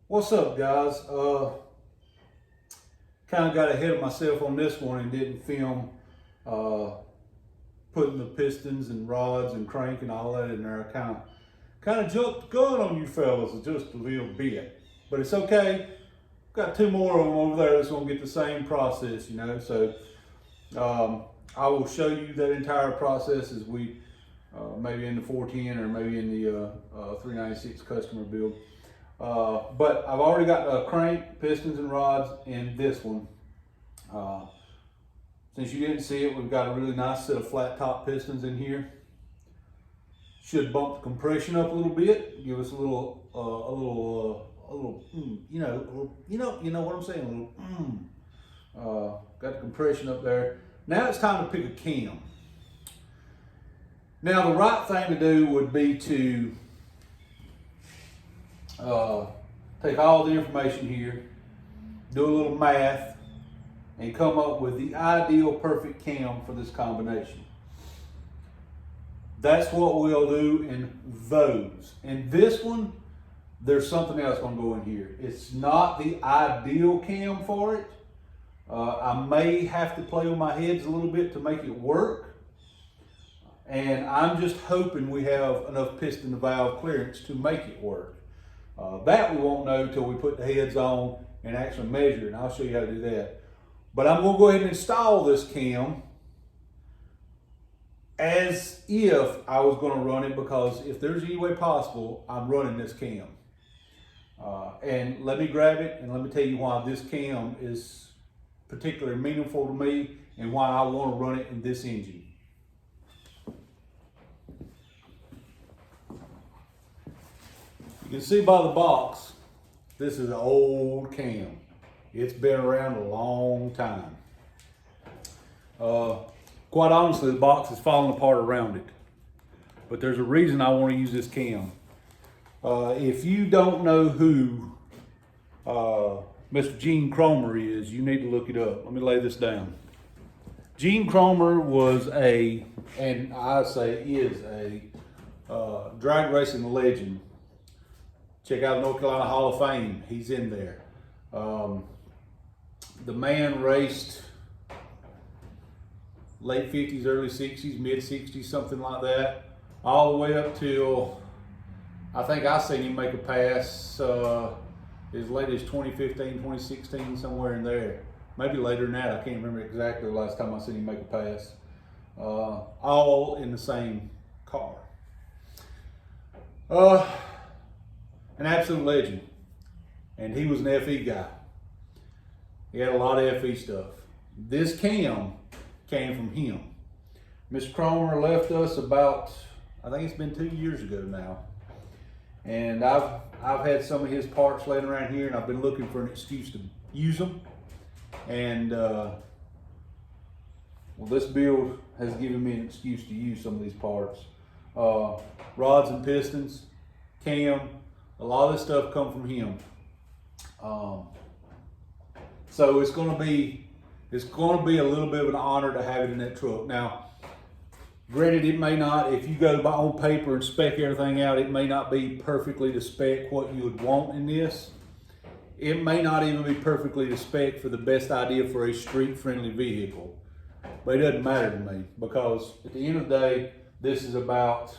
What's up, guys? Kind of got ahead of myself on this one and didn't film putting the pistons and rods and crank and all that in there. Kind of jumped the gun on you fellas just a little bit, but it's okay. Got two more of them over there that's gonna get the same process, you know. So I will show you that entire process as we maybe in the 410 or maybe in the 396 customer build. But I've already got the crank, pistons, and rods in this one. Since you didn't see it, we've got a really nice set of flat top pistons in here. Should bump the compression up a little bit, give us a little, you know what I'm saying, a little, got the compression up there. Now it's time to pick a cam. Now the right thing to do would be to take all the information here, do a little math, and come up with the ideal perfect cam for this combination. That's what we'll do in those. In this one, there's something else going to go in here. It's not the ideal cam for it. I may have to play with my heads a little bit to make it work. And I'm just hoping we have enough piston to valve clearance to make it work. That we won't know until we put the heads on and actually measure it, and I'll show you how to do that. But I'm going to go ahead and install this cam as if I was going to run it, because if there's any way possible, I'm running this cam. And let me grab it and let me tell you why this cam is particularly meaningful to me and why I want to run it in this engine. You can see by the box, this is an old cam. It's been around a long time. Quite honestly, the box is falling apart around it. But there's a reason I want to use this cam. If you don't know who Mr. Gene Cromer is, you need to look it up. Let me lay this down. Gene Cromer was and I say is a drag racing legend. Check out the North Carolina Hall of Fame. He's in there. The man raced late 50s, early 60s, mid 60s, something like that, all the way up till, I think I seen him make a pass as late as 2015, 2016, somewhere in there. Maybe later than that. I can't remember exactly the last time I seen him make a pass. All in the same car. An absolute legend. And he was an FE guy. He had a lot of FE stuff. This cam came from him. Mr. Cromer left us about, I think it's been 2 years ago now. And I've had some of his parts laying around here, and I've been looking for an excuse to use them. And well, this build has given me an excuse to use some of these parts. Rods and pistons, cam, a lot of this stuff come from him. So it's going to be a little bit of an honor to have it in that truck. Now, granted, it may not, if you go by on paper and spec everything out, it may not be perfectly to spec what you would want in this. It may not even be perfectly to spec for the best idea for a street-friendly vehicle. But it doesn't matter to me, because at the end of the day, this is about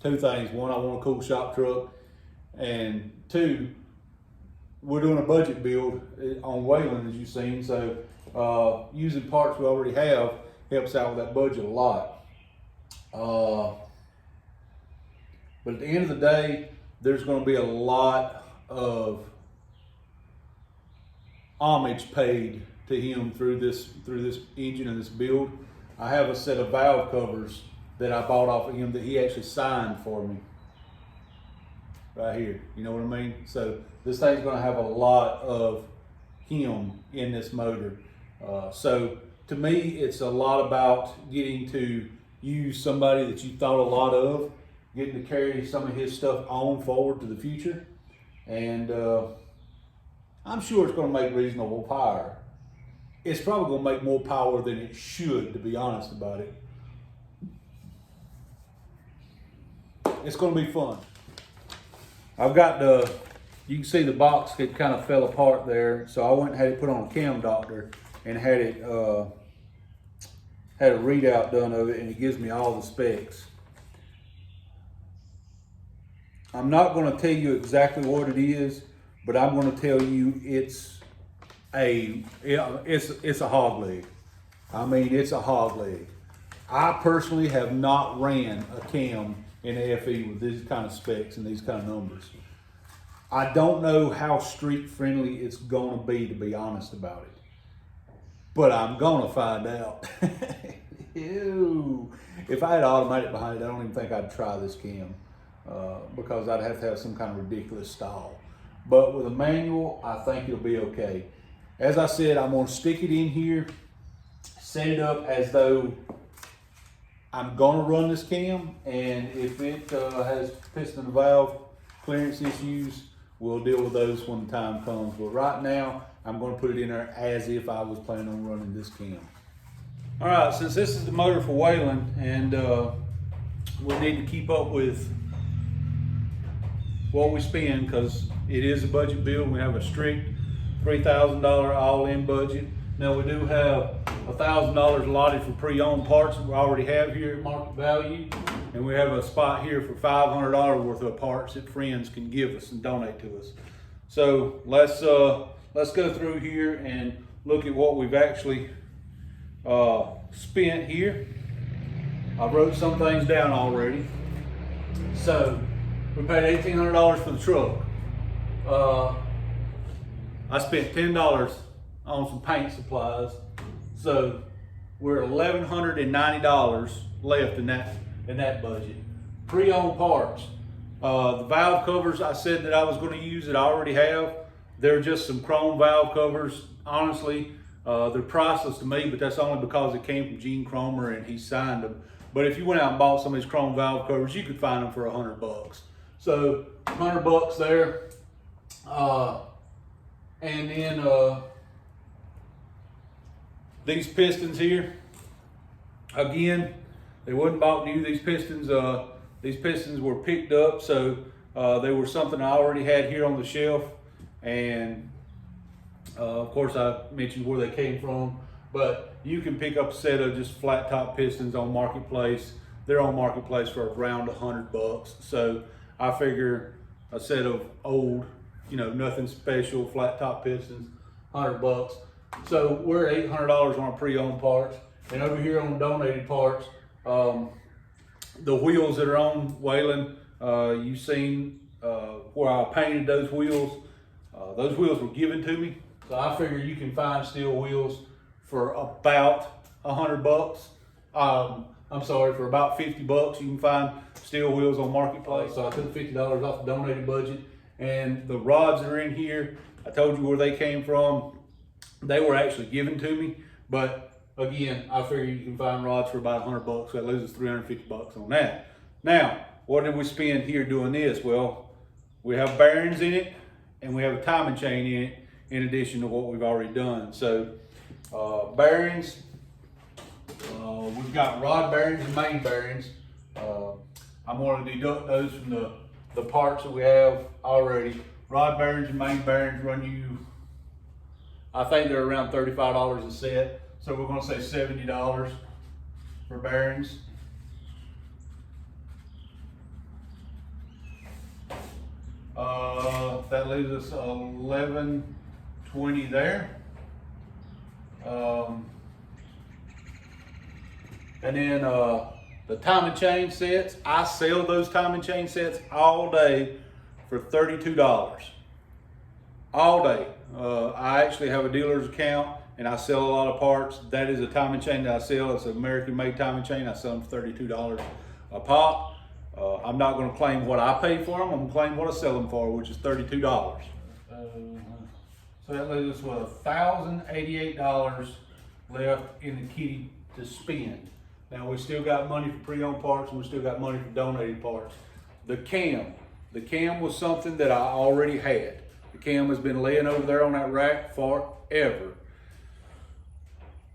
two things. One, I want a cool shop truck, and two, we're doing a budget build on Waylon, as you've seen, so using parts we already have helps out with that budget a lot. But at the end of the day, there's going to be a lot of homage paid to him through this engine and this build. I have a set of valve covers that I bought off of him that he actually signed for me. Right here, you know what I mean? So this thing's going to have a lot of him in this motor. So to me, it's a lot about getting to use somebody that you thought a lot of, getting to carry some of his stuff on forward to the future. And I'm sure it's going to make reasonable power. It's probably going to make more power than it should, to be honest about it. It's going to be fun. I've got you can see the box it kind of fell apart there. So I went and had it put on a cam doctor and had it, had a readout done of it, and it gives me all the specs. I'm not going to tell you exactly what it is, but I'm going to tell you it's a hog leg. I mean, it's a hog leg. I personally have not ran a cam in the FE with these kind of specs and these kind of numbers. I don't know how street friendly it's going to be honest about it. But I'm going to find out. Ew. If I had automatic behind it, I don't even think I'd try this cam. Because I'd have to have some kind of ridiculous style. But with a manual, I think it'll be okay. As I said, I'm going to stick it in here, set it up as though I'm going to run this cam, and if it has piston and valve clearance issues, we'll deal with those when the time comes. But right now, I'm going to put it in there as if I was planning on running this cam. All right, since this is the motor for Waylon, and we'll need to keep up with what we spend, because it is a budget build. We have a strict $3,000 all-in budget. Now we do have $1,000 allotted for pre-owned parts that we already have here at market value, and we have a spot here for $500 worth of parts that friends can give us and donate to us. So let's go through here and look at what we've actually spent here. I wrote some things down already. So we paid $1,800 for the truck. I spent $10 on some paint supplies. So we're $1,190 left in that budget. Pre-owned parts. The valve covers I said that I was going to use that I already have. They're just some chrome valve covers. Honestly, they're priceless to me, but that's only because it came from Gene Cromer and he signed them. But if you went out and bought some of these chrome valve covers, you could find them for $100. So $100 there. And then these pistons here, again, they wasn't bought new. These pistons were picked up, so they were something I already had here on the shelf. And of course I mentioned where they came from, but you can pick up a set of just flat top pistons on Marketplace. They're on Marketplace for around $100. So I figure a set of old, nothing special, flat top pistons, $100. So we're at $800 on our pre-owned parts. And over here on donated parts, the wheels that are on Waylon, you've seen where I painted those wheels. Those wheels were given to me. So I figure you can find steel wheels for about $100. I'm sorry, for about $50 you can find steel wheels on Marketplace. So I took $50 off the donated budget. And the rods that are in here, I told you where they came from. They were actually given to me, but again, I figure you can find rods for about $100, so that loses $350 on that. Now, what did we spend here doing this? Well, we have bearings in it, and we have a timing chain in it, in addition to what we've already done. So, bearings, we've got rod bearings and main bearings. I'm going to deduct those from the parts that we have already. Rod bearings and main bearings run you, I think they're around $35 a set. So we're going to say $70 for bearings. That leaves us $11.20 there. And then the timing chain sets, I sell those timing chain sets all day for $32. All day. I actually have a dealer's account and I sell a lot of parts. That is a timing chain that I sell. It's an American made timing chain. I sell them for $32 a pop. I'm not going to claim what I pay for them. I'm going to claim what I sell them for, which is $32. So that leaves us with $1,088 left in the kitty to spend. Now we still got money for pre-owned parts and we still got money for donated parts. The cam was something that I already had. The cam has been laying over there on that rack forever.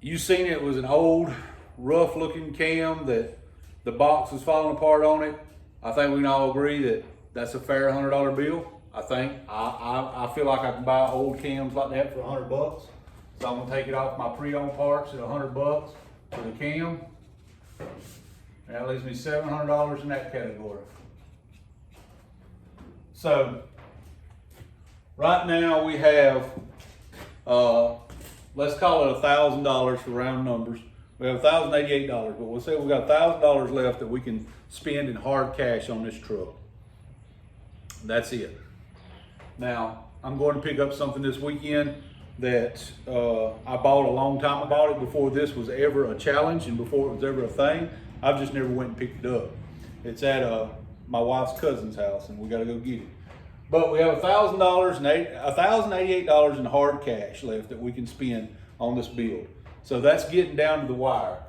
You seen it was an old, rough looking cam that the box was falling apart on it. I think we can all agree that That's a fair $100 bill. I think. I feel like I can buy old cams like that for $100. So I'm gonna take it off my pre-owned parts at $100 for the cam. And that leaves me $700 in that category. So right now we have, let's call it $1,000 for round numbers. We have $1,088, but we'll say we got $1,000 left that we can spend in hard cash on this truck. That's it. Now, I'm going to pick up something this weekend that I bought a long time. I bought it before this was ever a challenge and before it was ever a thing. I've just never went and picked it up. It's at my wife's cousin's house, and we got to go get it. But we have $1,088 in hard cash left that we can spend on this build. So that's getting down to the wire.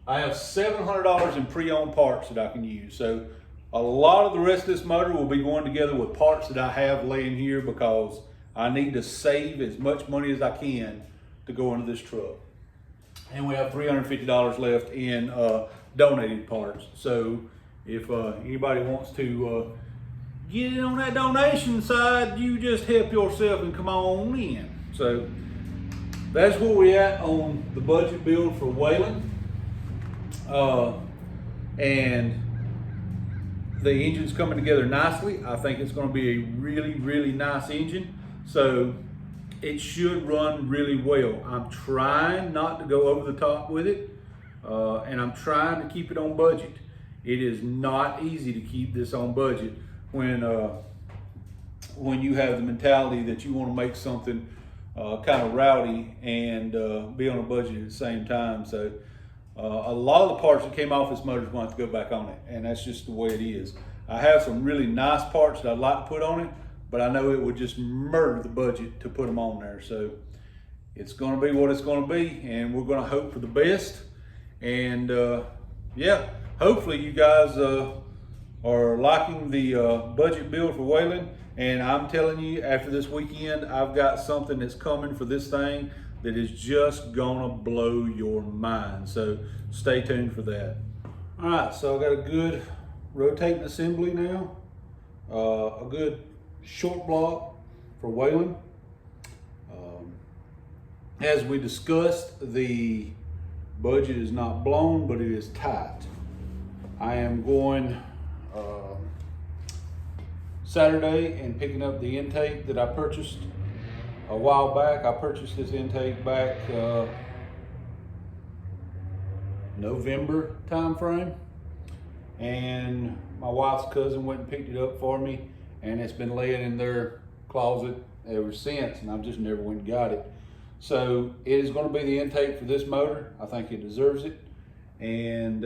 I have $700 in pre-owned parts that I can use. So a lot of the rest of this motor will be going together with parts that I have laying here because I need to save as much money as I can to go into this truck. And we have $350 left in donated parts. So if anybody wants to get in on that donation side, you just help yourself and come on in. So that's where we're at on the budget build for Waylon. And the engine's coming together nicely. I think it's going to be a really, really nice engine. So it should run really well. I'm trying not to go over the top with it. And I'm trying to keep it on budget. It is not easy to keep this on budget when you have the mentality that you want to make something kind of rowdy and be on a budget at the same time. So a lot of the parts that came off this motor is going to have to go back on it, and that's just the way it is. I have some really nice parts that I'd like to put on it, but I know it would just murder the budget to put them on there. So it's going to be what it's going to be, and we're going to hope for the best. And yeah, hopefully you guys are liking the budget build for Waylon. And I'm telling you, after this weekend, I've got something that's coming for this thing that is just gonna blow your mind. So stay tuned for that. All right, so I got a good rotating assembly now, a good short block for Waylon. As we discussed, the budget is not blown, but it is tight. I am going Saturday and picking up the intake that I purchased a while back. I purchased this intake back November time frame, and my wife's cousin went and picked it up for me, and it's been laying in their closet ever since, and I've just never went and got it. So it is going to be the intake for this motor. I think it deserves it, and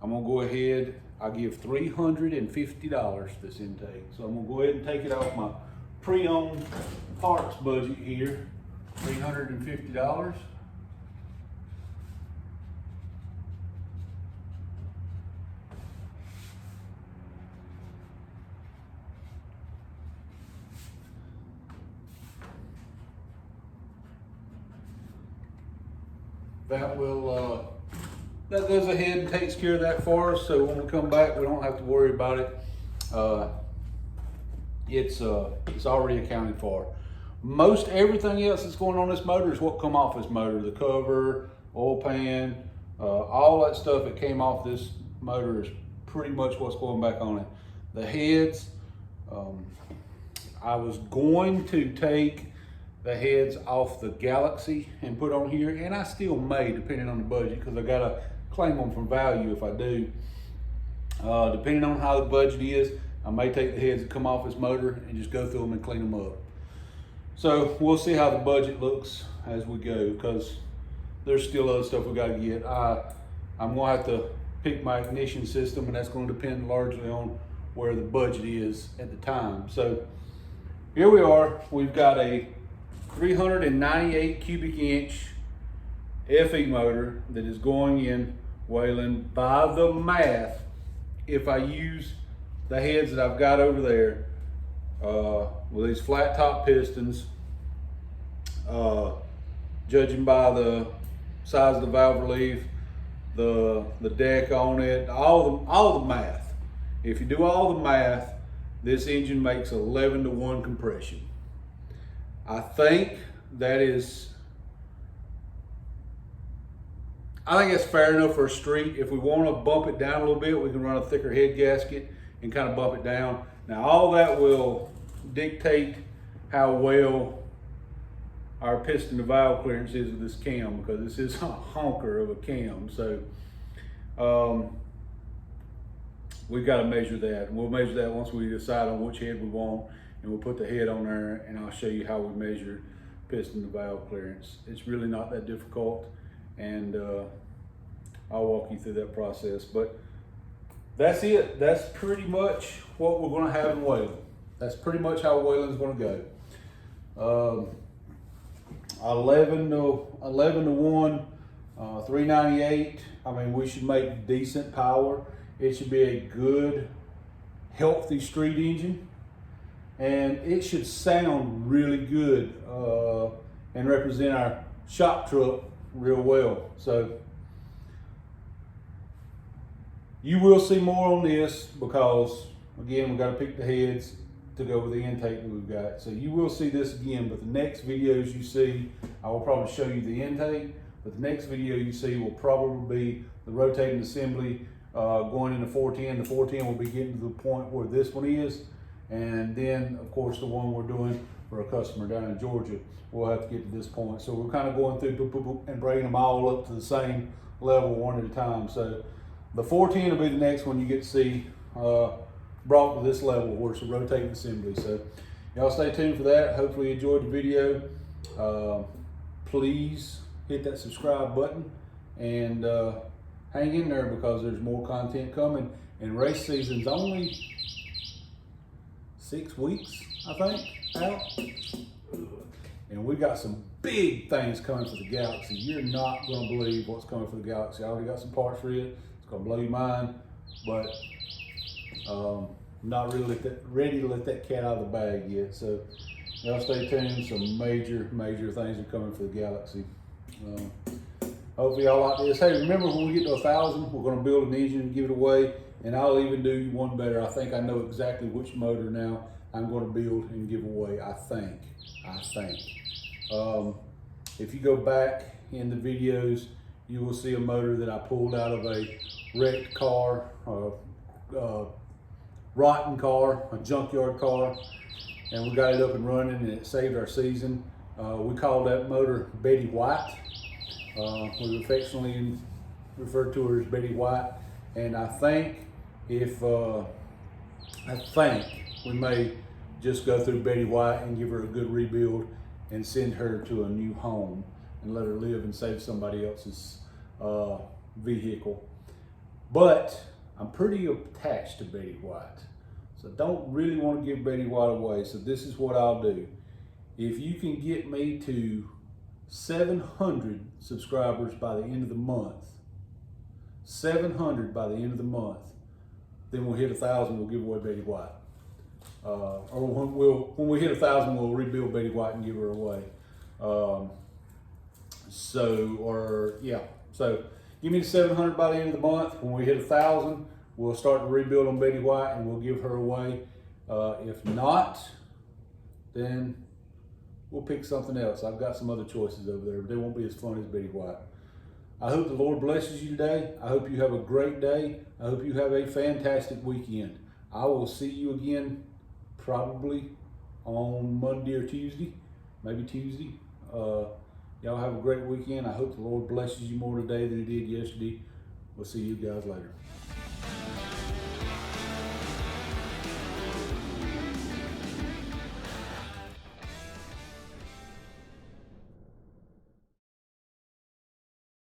I'm going to go ahead. I give $350 this intake. So I'm gonna go ahead and take it off my pre-owned parts budget here, $350. That will that goes ahead and takes care of that for us. So when we come back, we don't have to worry about it. It's already accounted for. Most everything else that's going on this motor is what come off this motor. The cover, oil pan, all that stuff that came off this motor is pretty much what's going back on it. The heads, I was going to take the heads off the Galaxy and put on here, and I still may, depending on the budget, because I gotta claim them for value if I do. Depending on how the budget is, I may take the heads that come off this motor and just go through them and clean them up. So we'll see how the budget looks as we go, because there's still other stuff we gotta get. I'm gonna have to pick my ignition system, and that's gonna depend largely on where the budget is at the time. So here we are. We've got a 398 cubic inch FE motor that is going in Waylon. By the math, if I use the heads that I've got over there with these flat top pistons, judging by the size of the valve relief, the deck on it, all the math, if you do all the math, this engine makes 11-to-1 compression. I think that's fair enough for a street. If we want to bump it down a little bit, we can run a thicker head gasket and kind of bump it down. Now all that will dictate how well our piston to valve clearance is with this cam, because this is a honker of a cam. So we've got to measure that. And we'll measure that once we decide on which head we want, and we'll put the head on there, and I'll show you how we measure piston to valve clearance. It's really not that difficult, and I'll walk you through that process. But that's it. That's pretty much what we're going to have in Waylon. That's pretty much how Waylon's going to go. 11-to-1, 398. I mean, we should make decent power. It should be a good, healthy street engine, and it should sound really good and represent our shop truck real well. So you will see more on this, because again, we've got to pick the heads to go with the intake that we've got. So you will see this again, but the next videos you see, I will probably show you the intake, but the next video you see will probably be the rotating assembly going into 410. The 410 will be getting to the point where this one is, and then of course the one we're doing for a customer down in Georgia, we'll have to get to this point. So we're kind of going through boop, boop, boop, and bringing them all up to the same level one at a time. So the 410 will be the next one you get to see brought to this level where it's a rotating assembly. So y'all stay tuned for that. Hopefully you enjoyed the video. Please hit that subscribe button and hang in there, because there's more content coming, and race season's only 6 weeks, I think, out. And we got some big things coming for the Galaxy. You're not gonna believe what's coming for the Galaxy. I already got some parts for it. It's gonna blow your mind, but not really ready to let that cat out of the bag yet. So y'all stay tuned. Some major things are coming for the Galaxy. Hopefully y'all like this. Hey, remember, when we get to 1,000, we're going to build an engine and give it away, and I'll even do one better. I think I know exactly which motor now I'm going to build and give away. I think. If you go back in the videos, you will see a motor that I pulled out of a wrecked car, rotten car, a junkyard car, and we got it up and running, and it saved our season. We called that motor Betty White. We affectionately referred to her as Betty White, and I think we may just go through Betty White and give her a good rebuild and send her to a new home and let her live and save somebody else's vehicle. But I'm pretty attached to Betty White, so I don't really want to give Betty White away. So this is what I'll do. If you can get me to 700 subscribers by the end of the month, 700 by the end of the month, then we'll hit 1,000, we'll give away Betty White. Or when we hit 1,000, we'll rebuild Betty White and give her away. So give me the 700 by the end of the month. When we hit 1,000, we'll start the rebuild on Betty White and we'll give her away. If not, then we'll pick something else. I've got some other choices over there, but they won't be as fun as Betty White. I hope the Lord blesses you today. I hope you have a great day. I hope you have a fantastic weekend. I will see you again probably on Monday or Tuesday, maybe Tuesday. Y'all have a great weekend. I hope the Lord blesses you more today than he did yesterday. We'll see you guys later.